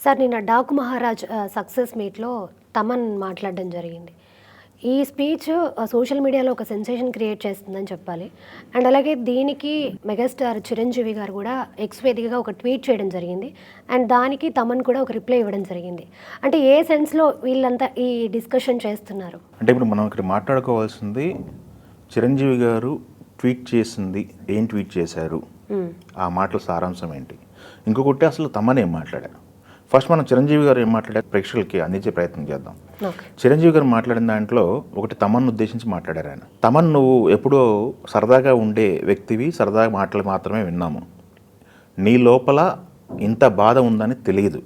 Sir నిన్న 'Daaku Maharaj' success మీట్‌లో తమన్ మాట్లాడడం జరిగింది. ఈ స్పీచ్ సోషల్ మీడియాలో ఒక సెన్సేషన్ క్రియేట్ చేస్తుందని చెప్పాలి. అండ్ అలాగే దీనికి మెగాస్టార్ చిరంజీవి గారు కూడా ఎక్స్ వేదికగా ఒక ట్వీట్ చేయడం జరిగింది. అండ్ దానికి తమన్ కూడా ఒక రిప్లై ఇవ్వడం జరిగింది. అంటే ఏ సెన్స్‌లో వీళ్ళంతా ఈ డిస్కషన్ చేస్తున్నారు? అంటే ఇప్పుడు మనం ఇక్కడ మాట్లాడుకోవాల్సింది చిరంజీవి గారు ట్వీట్ చేసింది ఏం ట్వీట్ చేశారు, ఆ మాటల సారాంశం ఏంటి, ఇంకొకటి అసలు తమన్ ఏం మాట్లాడారు. ఫస్ట్ మనం చిరంజీవి గారు ఏం మాట్లాడారు ప్రేక్షకులకి అందించే ప్రయత్నం చేద్దాం. చిరంజీవి గారు మాట్లాడిన దాంట్లో ఒకటి తమన్ ఉద్దేశించి మాట్లాడారు ఆయన. తమన్, నువ్వు ఎప్పుడో సరదాగా ఉండే వ్యక్తివి, సరదాగా మాటలు మాత్రమే విన్నాము, నీ లోపల ఇంత బాధ ఉందని తెలియదు,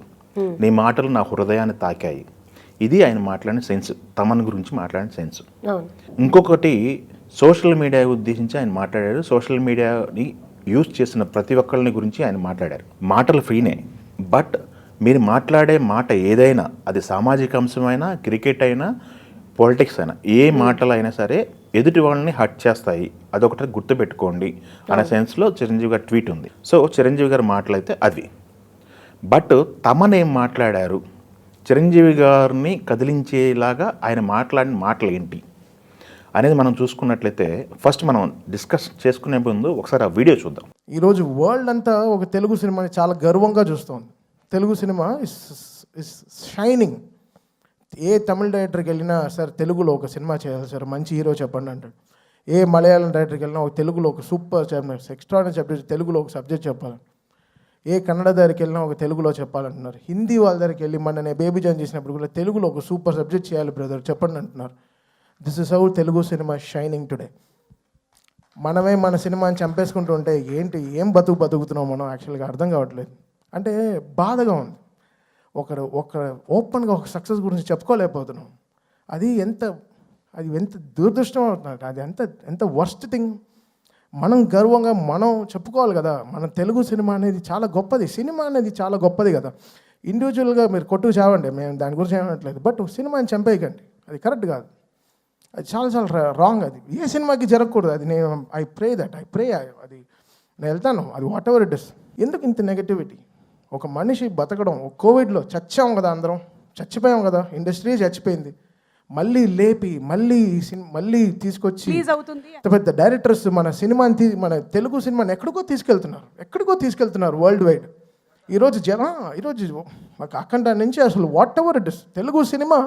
నీ మాటలు నా హృదయాన్ని తాకాయి. ఇది ఆయన మాట్లాడిన సెన్స్, తమన్ గురించి మాట్లాడిన సెన్స్. ఇంకొకటి సోషల్ మీడియా ఉద్దేశించి ఆయన మాట్లాడారు. సోషల్ మీడియాని యూజ్ చేసిన ప్రతి ఒక్కరిని గురించి ఆయన మాట్లాడారు. మాటలు ఫ్రీనే, బట్ మీరు మాట్లాడే మాట ఏదైనా, అది సామాజిక అంశమైనా, క్రికెట్ అయినా, పాలిటిక్స్ అయినా, ఏ మాటలు అయినా సరే ఎదుటి వాళ్ళని హర్ట్ చేస్తాయి, అదొకటి గుర్తుపెట్టుకోండి అనే సెన్స్లో చిరంజీవి గారి ట్వీట్ ఉంది. సో చిరంజీవి గారి మాటలు అయితే అది. బట్ తమన్ ఏం మాట్లాడారు, చిరంజీవి గారిని కదిలించేలాగా ఆయన మాట్లాడిన మాటలు ఏంటి అనేది మనం చూసుకున్నట్లయితే ఫస్ట్ మనం డిస్కస్ చేసుకునే ముందు ఒకసారి ఆ వీడియో చూద్దాం. ఈరోజు వరల్డ్ అంతా ఒక తెలుగు సినిమాని చాలా గర్వంగా చూస్తుంది. Telugu cinema is shining. ఏ తమిళ డైరెక్టర్కి వెళ్ళినా సార్ తెలుగులో ఒక సినిమా చేయాలి సార్, మంచి హీరో చెప్పండి అంటాడు. ఏ మలయాళం డైరెక్టర్కి వెళ్ళినా ఒక తెలుగులో ఒక సూపర్ ఎక్స్ట్రాడినరీ సబ్జెక్ట్, తెలుగులో ఒక సబ్జెక్ట్ చెప్పాలి. ఏ కన్నడ దగ్గరికి వెళ్ళినా ఒక తెలుగులో చెప్పాలంటున్నారు. హిందీ వాళ్ళ దగ్గరికి వెళ్ళి మన నేను బేబీ జాన్ చేసినప్పుడు కూడా తెలుగులో ఒక సూపర్ సబ్జెక్ట్ చేయాలి బ్రదర్ చెప్పండి అంటున్నారు. This is how Telugu cinema shining today. మనమే మన సినిమాని చంపేసుకుంటూ ఉంటే ఏంటి, ఏం బతుకుతున్నాం మనం, యాక్చువల్గా అర్థం కావట్లేదు. అంటే బాధగా ఉంది. ఒక ఓపెన్గా ఒక సక్సెస్ గురించి చెప్పుకోలేకపోతున్నాం. అది ఎంత దురదృష్టం అవుతుంది. అది ఎంత వర్స్ట్ థింగ్. మనం గర్వంగా మనం చెప్పుకోవాలి కదా, మన తెలుగు సినిమా అనేది చాలా గొప్పది, సినిమా అనేది చాలా గొప్పది కదా. ఇండివిజువల్గా మీరు కొట్టుకు చావండి, మేము దాని గురించి ఏమనట్లేదు, బట్ సినిమాని చంపేయకండి, అది కరెక్ట్ కాదు, అది చాలా రాంగ్. అది ఏ సినిమాకి జరగకూడదు. అది నేను ఐ ప్రే అది నేను వెళ్తాను, అది వాట్ ఎవర్ ఇట్ ఇస్. ఎందుకు ఇంత నెగటివిటీ? ఒక మనిషి బతకడం, కోవిడ్లో చచ్చాం కదా, అందరం చచ్చిపోయాం కదా, ఇండస్ట్రీ చచ్చిపోయింది, మళ్ళీ లేపి మళ్ళీ తీసుకొచ్చి పెద్ద డైరెక్టర్స్ మన సినిమాని మన తెలుగు సినిమాని ఎక్కడికో తీసుకెళ్తున్నారు వరల్డ్ వైడ్. ఈరోజు మాకు అక్కడ నుంచి అసలు whatever it is, Telugu cinema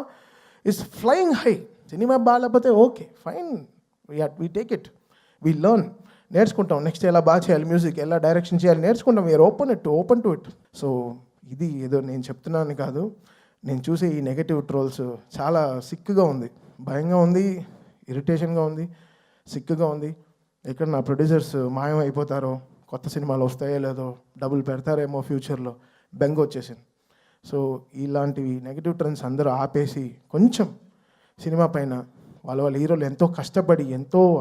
is flying high. Cinema బాగాలేకపోతే okay fine, we take it, we learn, నేర్చుకుంటాం. నెక్స్ట్ ఎలా బాగా చేయాలి, మ్యూజిక్ ఎలా డైరెక్షన్ చేయాలి నేర్చుకుంటాం. We are open to it. So ఇది ఏదో నేను చెప్తున్నాను కాదు, నేను చూసే ఈ నెగటివ్ ట్రోల్స్ చాలా సిక్కుగా ఉంది, భయంగా ఉంది, ఇరిటేషన్గా ఉంది, సిక్కుగా ఉంది. ఎక్కడ నా ప్రొడ్యూసర్స్ మాయం అయిపోతారో, కొత్త సినిమాలు వస్తాయో లేదో, డబ్బులు పెడతారేమో ఫ్యూచర్లో, బెంగ వచ్చేసింది. సో ఇలాంటివి నెగటివ్ ట్రెండ్స్ అందరూ ఆపేసి కొంచెం సినిమా పైన వాళ్ళ హీరోలు ఎంతో కష్టపడి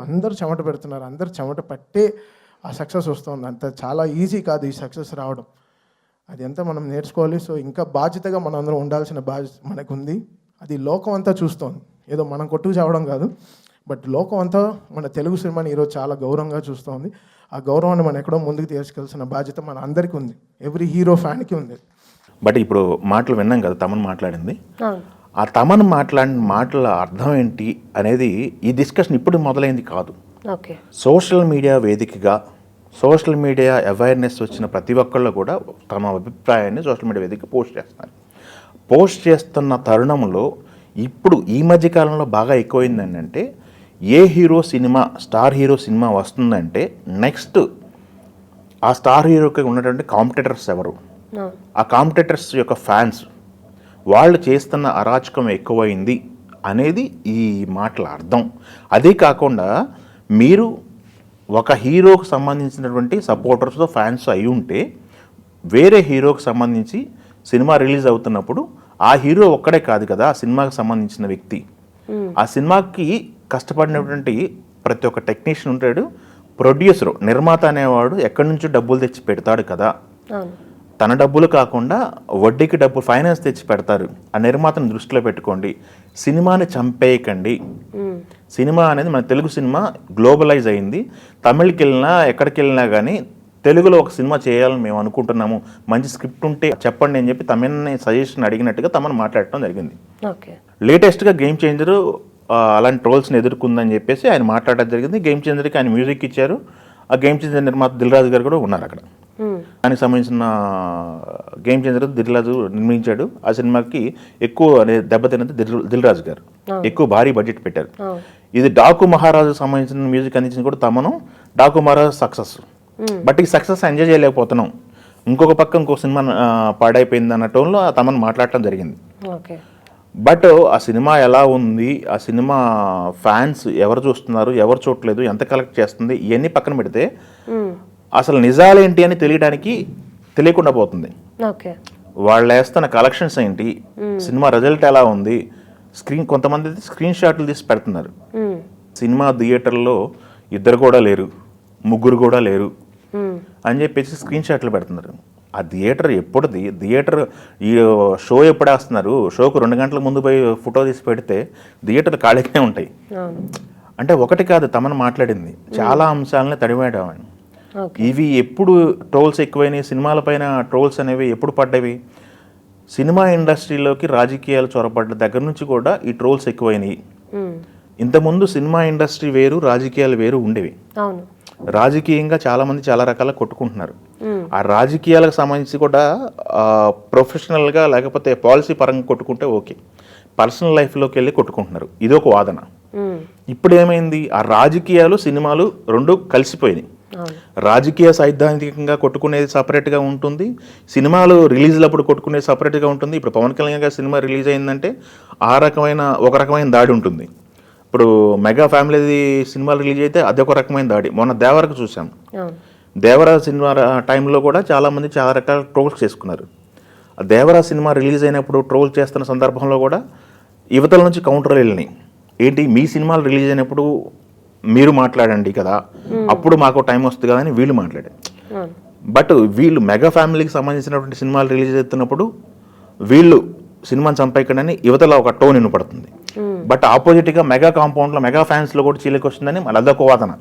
అందరూ చెమట పెడుతున్నారు, అందరూ చెమట పట్టే ఆ సక్సెస్ వస్తుంది. అంత చాలా ఈజీ కాదు ఈ సక్సెస్ రావడం, అది ఎంత మనం నేర్చుకోవాలి. సో ఇంకా బాధ్యతగా మనం అందరం ఉండాల్సిన బాధ్యత మనకుంది. అది లోకం అంతా చూస్తోంది, ఏదో మనం కొట్టుకు చావడం కాదు, బట్ లోకం అంతా మన తెలుగు సినిమాని ఈరోజు చాలా గౌరవంగా చూస్తోంది. ఆ గౌరవాన్ని మనం ఎక్కడో ముందుకు తీసుకెళ్లాల్సిన బాధ్యత మన అందరికీ ఉంది, ఎవ్రీ హీరో ఫ్యాన్కి ఉంది. బట్ ఇప్పుడు మాటలు విన్నాం కదా, తమన్ మాట్లాడింది, ఆ తమన్ మాట్లాడిన మాటల అర్థం ఏంటి అనేది ఈ డిస్కషన్ ఇప్పుడు మొదలైంది కాదు. సోషల్ మీడియా వేదికగా, సోషల్ మీడియా అవేర్నెస్ వచ్చిన ప్రతి ఒక్కళ్ళు కూడా తమ అభిప్రాయాన్ని సోషల్ మీడియా వేదిక పోస్ట్ చేస్తున్న తరుణంలో ఇప్పుడు ఈ మధ్యకాలంలో బాగా ఎక్కువైంది ఏంటంటే, ఏ hero cinema, star hero cinema వస్తుందంటే నెక్స్ట్ ఆ స్టార్ హీరోకి ఉన్నటువంటి కాంపిటీటర్స్ ఎవరు, ఆ కాంపిటీటర్స్ యొక్క ఫ్యాన్స్, వాళ్ళు చేస్తున్న అరాచకం ఎక్కువైంది అనేది ఈ మాటల అర్థం. అదే కాకుండా మీరు ఒక హీరోకి సంబంధించినటువంటి సపోర్టర్స్తో ఫ్యాన్స్ అయి ఉంటే, వేరే హీరోకి సంబంధించి సినిమా రిలీజ్ అవుతున్నప్పుడు ఆ హీరో ఒక్కడే కాదు కదా ఆ సినిమాకి సంబంధించిన వ్యక్తి, ఆ సినిమాకి కష్టపడినటువంటి ప్రతి ఒక్క టెక్నీషియన్ ఉంటాడు, ప్రొడ్యూసరు, నిర్మాత అనేవాడు ఎక్కడి నుంచో డబ్బులు తెచ్చి పెడతాడు కదా, తన డబ్బులు కాకుండా వడ్డీకి డబ్బు ఫైనాన్స్ తెచ్చి పెడతారు. ఆ నిర్మాతను దృష్టిలో పెట్టుకోండి, సినిమాని చంపేయకండి. సినిమా అనేది మన తెలుగు సినిమా గ్లోబలైజ్ అయింది, తమిళకి వెళ్ళినా ఎక్కడికి వెళ్ళినా కానీ తెలుగులో ఒక సినిమా చేయాలని మేము అనుకుంటున్నాము, మంచి స్క్రిప్ట్ ఉంటే చెప్పండి అని చెప్పి తమన్ని సజెషన్ అడిగినట్టుగా తమను మాట్లాడటం జరిగింది. ఓకే. లేటెస్ట్గా గేమ్ చేంజర్ అలాంటి ట్రోల్స్ని ఎదుర్కొందని చెప్పేసి ఆయన మాట్లాడడం జరిగింది. గేమ్ చేంజర్కి ఆయన మ్యూజిక్ ఇచ్చారు. ఆ గేమ్ చేంజర్ నిర్మాత దిల్ రాజు గారు కూడా ఉన్నారు అక్కడ. దానికి సంబంధించిన గేమ్ చేంజర్ దిల్ రాజు నిర్మించాడు. ఆ సినిమాకి ఎక్కువ దెబ్బతిన్నది దిల్ రాజు గారు, ఎక్కువ భారీ బడ్జెట్ పెట్టారు. ఇది డాకు మహారాజు సంబంధించిన మ్యూజిక్ అందించింది కూడా తమను. డాకు మహారాజు సక్సెస్, బట్ ఈ సక్సెస్ ఎంజాయ్ చేయలేకపోతున్నాం, ఇంకొక పక్క ఇంకో సినిమా పాడైపోయింది అన్న టోన్లో తమను మాట్లాడటం జరిగింది. ఓకే. బట్ ఆ సినిమా ఎలా ఉంది, ఆ సినిమా ఫ్యాన్స్ ఎవరు చూస్తున్నారు, ఎవరు చూడలేదు, ఎంత కలెక్ట్ చేస్తుంది, ఇవన్నీ పక్కన పెడితే అసలు నిజాలేంటి అని తెలియకుండా పోతుంది. ఓకే. వాళ్ళు వేస్తున్న కలెక్షన్స్ ఏంటి, సినిమా రిజల్ట్ ఎలా ఉంది, కొంతమంది స్క్రీన్ షాట్లు తీసి పెడుతున్నారు. సినిమా థియేటర్లో 2 కూడా లేరు, 3 కూడా లేరు అని చెప్పేసి స్క్రీన్ షాట్లు పెడుతున్నారు. ఆ థియేటర్ ఎప్పుడుది, థియేటర్ ఈ షో ఎప్పుడు వేస్తున్నారు, షోకు 2 గంటల ముందు పోయి ఫోటో తీసి పెడితే థియేటర్లు ఖాళీగానే ఉంటాయి. అంటే ఒకటి కాదు తమను మాట్లాడింది, చాలా అంశాలని తడిమేయడం. ఇవి ఎప్పుడు ట్రోల్స్ ఎక్కువైనాయి, సినిమాల పైన ట్రోల్స్ అనేవి ఎప్పుడు పడ్డవి, సినిమా ఇండస్ట్రీలోకి రాజకీయాలు చొరబడ్డ దగ్గర నుంచి కూడా ఈ ట్రోల్స్ ఎక్కువైనాయి. ఇంతకుముందు సినిమా ఇండస్ట్రీ వేరు, రాజకీయాలు వేరు ఉండేవి. రాజకీయంగా చాలామంది చాలా రకాల కొట్టుకుంటున్నారు. ఆ రాజకీయాలకు సంబంధించి కూడా ప్రొఫెషనల్గా లేకపోతే పాలసీ పరంగా కొట్టుకుంటే ఓకే, పర్సనల్ లైఫ్లోకి వెళ్ళి కొట్టుకుంటున్నారు, ఇదొక వాదన. ఇప్పుడు ఏమైంది, ఆ రాజకీయాలు సినిమాలు 2 కలిసిపోయినాయి. రాజకీయ సైద్ధాంతికంగా కొట్టుకునేది సపరేట్గా ఉంటుంది, సినిమాలు రిలీజ్లప్పుడు కొట్టుకునేది సపరేట్గా ఉంటుంది. ఇప్పుడు పవన్ కళ్యాణ్ గారి సినిమా రిలీజ్ అయిందంటే ఒక రకమైన దాడి ఉంటుంది. ఇప్పుడు మెగా ఫ్యామిలీ సినిమాలు రిలీజ్ అయితే అదొక రకమైన దాడి. మొన్న దేవరకు చూసాం, దేవరా సినిమా టైంలో కూడా చాలామంది చాలా రకాల ట్రోల్స్ చేసుకున్నారు. ఆ దేవరా సినిమా రిలీజ్ అయినప్పుడు ట్రోల్ చేస్తున్న సందర్భంలో కూడా యువతల నుంచి కౌంటర్లు వెళ్ళినాయి. ఏంటి, మీ సినిమాలు రిలీజ్ అయినప్పుడు మీరు మాట్లాడండి కదా, అప్పుడు మాకు టైం వస్తుంది కదా అని వీళ్ళు మాట్లాడారు. బట్ వీళ్ళు మెగా ఫ్యామిలీకి సంబంధించినటువంటి సినిమాలు రిలీజ్ అవుతున్నప్పుడు వీళ్ళు సినిమాని చంపేయకండి యువతల ఒక టోన్ వినపడుతుంది. బట్ ఆపోజిట్గా మెగా కాంపౌండ్లో మెగా ఫ్యాన్స్లో కూడా చీలికి వస్తుందని మళ్ళీ అదొక వాదన.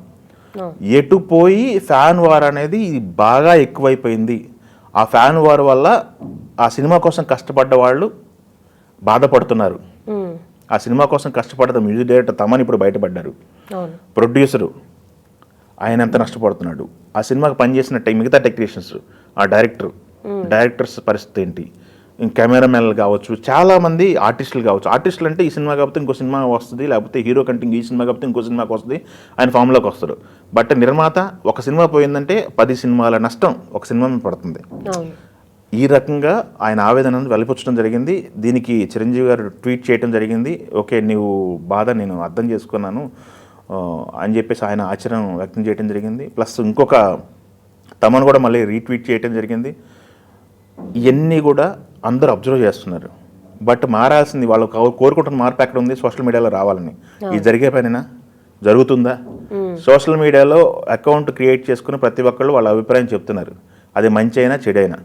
ఎటు పోయి ఫ్యాన్ వార్ అనేది బాగా ఎక్కువైపోయింది. ఆ ఫ్యాన్ వార్ వల్ల ఆ సినిమా కోసం కష్టపడ్డ వాళ్ళు బాధపడుతున్నారు. ఆ సినిమా కోసం కష్టపడ్డ మ్యూజిక్ డైరెక్టర్ తమన్ ఇప్పుడు బయటపడ్డారు, ప్రొడ్యూసరు ఆయన ఎంత నష్టపడుతున్నాడు, ఆ సినిమాకి పనిచేసిన మిగతా టెక్నీషియన్స్, ఆ డైరెక్టర్స్ పరిస్థితి ఏంటి, కెమెరామెన్లు కావచ్చు, చాలామంది ఆర్టిస్టులు కావచ్చు. ఆర్టిస్టులు అంటే ఈ సినిమా కాకపోతే ఇంకో సినిమా వస్తుంది, లేకపోతే హీరో కంటే ఈ సినిమా కాకపోతే ఇంకో సినిమాకి వస్తుంది, ఆయన ఫామ్లోకి వస్తాడు. బట్ నిర్మాత ఒక సినిమా పోయిందంటే 10 సినిమాల నష్టం ఒక సినిమా మీద పడుతుంది. ఈ రకంగా ఆయన ఆవేదనను వెలిపుచ్చడం జరిగింది. దీనికి చిరంజీవి గారు ట్వీట్ చేయడం జరిగింది. ఓకే, నీవు బాధ నేను అర్థం చేసుకున్నాను అని చెప్పేసి ఆయన ఆశ్చర్యం వ్యక్తం చేయడం జరిగింది. ప్లస్ ఇంకొక తమను కూడా మళ్ళీ రీట్వీట్ చేయడం జరిగింది. ఇవన్నీ కూడా అందరూ అబ్జర్వ్ చేస్తున్నారు. బట్ మారాల్సింది, వాళ్ళు కోరుకుంటున్న మార్పు ఎక్కడ ఉంది, సోషల్ మీడియాలో రావాలని. ఇది జరిగే పనినా, జరుగుతుందా? సోషల్ మీడియాలో అకౌంట్ క్రియేట్ చేసుకుని ప్రతి ఒక్కళ్ళు వాళ్ళ అభిప్రాయం చెప్తున్నారు. అది మంచి అయినా చెడైనా.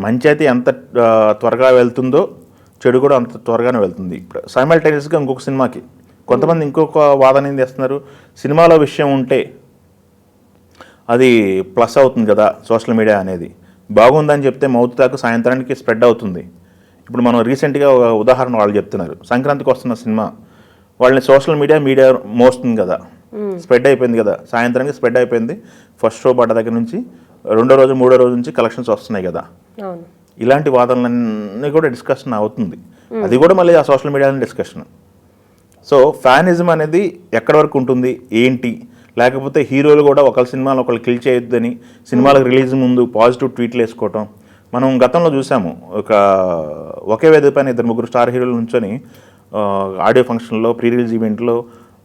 మంచి అయితే ఎంత త్వరగా వెళ్తుందో చెడు కూడా అంత త్వరగానే వెళ్తుంది. ఇప్పుడు సైమల్టేనియస్గా ఇంకొక సినిమాకి కొంతమంది ఇంకొక వాదన ఏం చేస్తున్నారు, సినిమాలో విషయం ఉంటే అది ప్లస్ అవుతుంది కదా, సోషల్ మీడియా అనేది బాగుందని చెప్తే మౌత్ దాకా సాయంత్రానికి స్ప్రెడ్ అవుతుంది. ఇప్పుడు మనం రీసెంట్గా ఒక ఉదాహరణ వాళ్ళు చెప్తున్నారు, సంక్రాంతికి వస్తున్న సినిమా వాళ్ళని సోషల్ మీడియా మోస్తుంది కదా, స్ప్రెడ్ అయిపోయింది కదా, సాయంత్రానికి స్ప్రెడ్ అయిపోయింది. ఫస్ట్ షో పడ్డ దగ్గర నుంచి 2వ రోజు 3వ రోజు నుంచి కలెక్షన్స్ వస్తున్నాయి కదా. ఇలాంటి వాదనలన్నీ కూడా డిస్కషన్ అవుతుంది. అది కూడా మళ్ళీ ఆ సోషల్ మీడియాలో డిస్కషన్. సో ఫ్యానిజం అనేది ఎక్కడి వరకు ఉంటుంది ఏంటి, లేకపోతే హీరోలు కూడా ఒకళ్ళ సినిమాలు ఒకళ్ళు కిల్ చేయొద్దని సినిమాలకు రిలీజ్ ముందు పాజిటివ్ ట్వీట్లు వేసుకోవటం మనం గతంలో చూసాము. ఒకే వేదిక పైన 2-3 స్టార్ హీరోలు నుంచొని ఆడియో ఫంక్షన్లో, ప్రీ రిలీజ్ ఈవెంట్లో,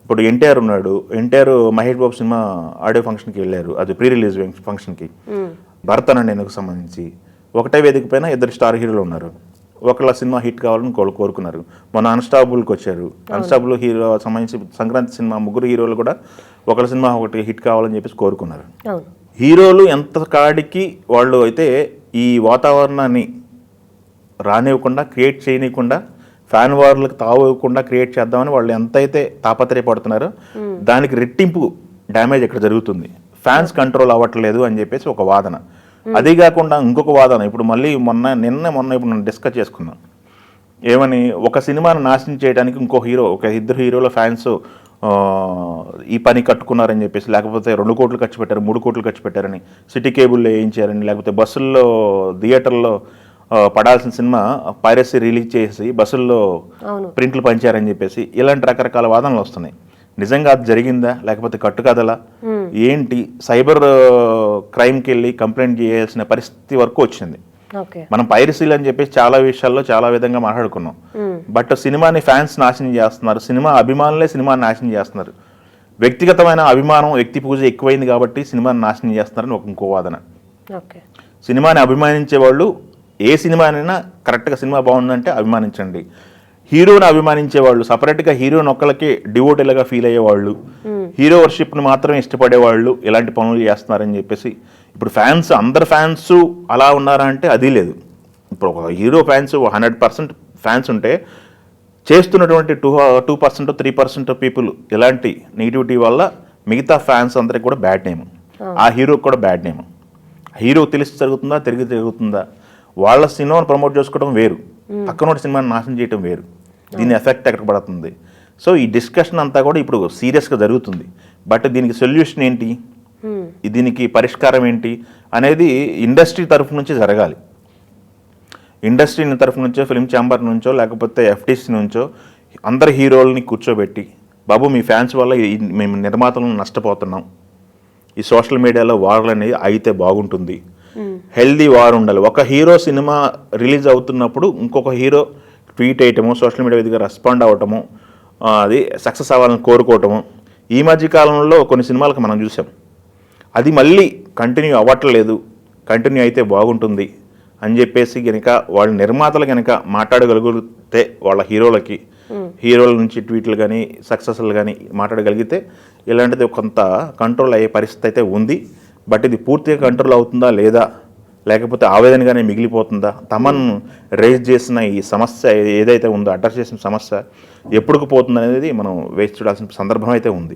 ఇప్పుడు ఎన్టీఆర్ ఉన్నాడు, ఎన్టీఆర్ మహేష్ బాబు సినిమా ఆడియో ఫంక్షన్కి వెళ్ళారు, అది ప్రీ రిలీజ్ ఫంక్షన్కి. భరత్ అనే నేను సంబంధించి ఒకటే వేదిక పైన 2 స్టార్ హీరోలు ఉన్నారు. ఒకళ్ళ సినిమా హిట్ కావాలని కోరుకున్నారు. మొన్న అన్స్టాపుల్కి వచ్చారు, అన్స్టాపుల్ హీరో సంబంధించి సంక్రాంతి సినిమా 3 హీరోలు కూడా ఒకళ్ళ సినిమా ఒకటి హిట్ కావాలని చెప్పేసి కోరుకున్నారు. హీరోలు ఎంత కాడికి వాళ్ళు అయితే ఈ వాతావరణాన్ని రానివ్వకుండా, క్రియేట్ చేయనీయకుండా, ఫ్యాన్ వార్లకు తావకుండా క్రియేట్ చేద్దామని వాళ్ళు ఎంతైతే తాపత్రయపడుతున్నారో దానికి రెట్టింపు డ్యామేజ్ ఇక్కడ జరుగుతుంది. ఫ్యాన్స్ కంట్రోల్ అవ్వట్లేదు అని చెప్పేసి ఒక వాదన. అదే కాకుండా ఇంకొక వాదన ఇప్పుడు మళ్ళీ నిన్న ఇప్పుడు నేను డిస్కస్ చేసుకున్నాను ఏమని, ఒక సినిమాను నాశనం చేయడానికి ఒక ఇద్దరు హీరోల ఫ్యాన్స్ ఈ పని కట్టుకున్నారని చెప్పేసి, లేకపోతే 2 కోట్లు ఖర్చు పెట్టారు 3 కోట్లు ఖర్చు పెట్టారని, సిటీ కేబుల్లో వేయించారని, లేకపోతే బస్సుల్లో థియేటర్లో పడాల్సిన సినిమా పైరసీ రిలీజ్ చేసి బస్సుల్లో ప్రింట్లు పంచారని చెప్పేసి ఇలాంటి రకరకాల వాదనలు వస్తున్నాయి. నిజంగా అది జరిగిందా లేకపోతే కట్టుకథలా ఏంటి? సైబర్ క్రైమ్కి వెళ్ళి కంప్లైంట్ చేయాల్సిన పరిస్థితి వరకు వచ్చింది. మనం పైరసీలు అని చెప్పేసి చాలా విషయాల్లో చాలా విధంగా మాట్లాడుకున్నాం. బట్ సినిమాని ఫ్యాన్స్ నాశనం చేస్తున్నారు, సినిమా అభిమానులే సినిమాని నాశనం చేస్తున్నారు. వ్యక్తిగతమైన అభిమానం, వ్యక్తి పూజ ఎక్కువైంది కాబట్టి సినిమాని నాశనం చేస్తున్నారని ఇంకో వాదన. సినిమాని అభిమానించే వాళ్ళు ఏ సినిమానైనా కరెక్ట్గా సినిమా బాగుందంటే అభిమానించండి. హీరోని అభిమానించే వాళ్ళు సపరేట్గా హీరోని ఒక్కళ్ళకి డివోటీలుగా ఫీల్ అయ్యేవాళ్ళు, హీరో వర్షిప్ని మాత్రమే ఇష్టపడేవాళ్ళు ఇలాంటి పనులు చేస్తున్నారని చెప్పేసి, ఇప్పుడు ఫ్యాన్స్ అందరు ఫ్యాన్స్ అలా ఉన్నారా అంటే అది లేదు. ఇప్పుడు ఒక హీరో ఫ్యాన్స్ 100% ఫ్యాన్స్ ఉంటే చేస్తున్నటువంటి 2% 3% పీపుల్ ఇలాంటి నెగిటివిటీ వల్ల మిగతా ఫ్యాన్స్ అందరికి కూడా బ్యాడ్ నేమ్, ఆ హీరోకి కూడా బ్యాడ్ నేమ్. హీరో తెలిసి జరుగుతుందా తిరిగి జరుగుతుందా, వాళ్ళ సినిమాను ప్రమోట్ చేసుకోవడం వేరు, పక్కనోటి సినిమాని నాశనం చేయడం వేరు. దీని ఎఫెక్ట్ ఎక్కడ పడుతుంది? సో ఈ డిస్కషన్ అంతా కూడా ఇప్పుడు సీరియస్గా జరుగుతుంది. బట్ దీనికి సొల్యూషన్ ఏంటి, దీనికి పరిష్కారం ఏంటి అనేది ఇండస్ట్రీ తరఫు నుంచి జరగాలి. ఇండస్ట్రీ తరఫు నుంచో, ఫిల్మ్ ఛాంబర్ నుంచో, లేకపోతే ఎఫ్టీసీ నుంచో అందరు హీరోలని కూర్చోబెట్టి, బాబు మీ ఫ్యాన్స్ వల్ల మేము నిర్మాతలను నష్టపోతున్నాం, ఈ సోషల్ మీడియాలో వార్లు అనేది అయితే బాగుంటుంది, హెల్దీ వార్ ఉండాలి. ఒక హీరో సినిమా రిలీజ్ అవుతున్నప్పుడు ఇంకొక హీరో ట్వీట్ వేయటము, సోషల్ మీడియా విధిగా రెస్పాండ్ అవ్వటము, అది సక్సెస్ అవ్వాలని కోరుకోవటము ఈ మధ్య కాలంలో కొన్ని సినిమాలకు మనం చూసాం. అది మళ్ళీ కంటిన్యూ అవ్వట్లేదు, కంటిన్యూ అయితే బాగుంటుంది అని చెప్పేసి కనుక వాళ్ళ నిర్మాతలు కనుక మాట్లాడగలిగితే, వాళ్ళ హీరోల నుంచి ట్వీట్లు కానీ సక్సెస్లు కానీ మాట్లాడగలిగితే ఇలాంటిది కొంత కంట్రోల్ అయ్యే పరిస్థితి అయితే ఉంది. బట్ ఇది పూర్తిగా కంట్రోల్ అవుతుందా లేదా, లేకపోతే ఆవేదనగానే మిగిలిపోతుందా? తమన్ రేజ్ చేసిన ఈ సమస్య ఏదైతే ఉందో, అడ్రస్ చేసిన సమస్య ఎప్పుడుకు పోతుంది అనేది మనం వేచి చూడాల్సిన సందర్భం అయితే ఉంది.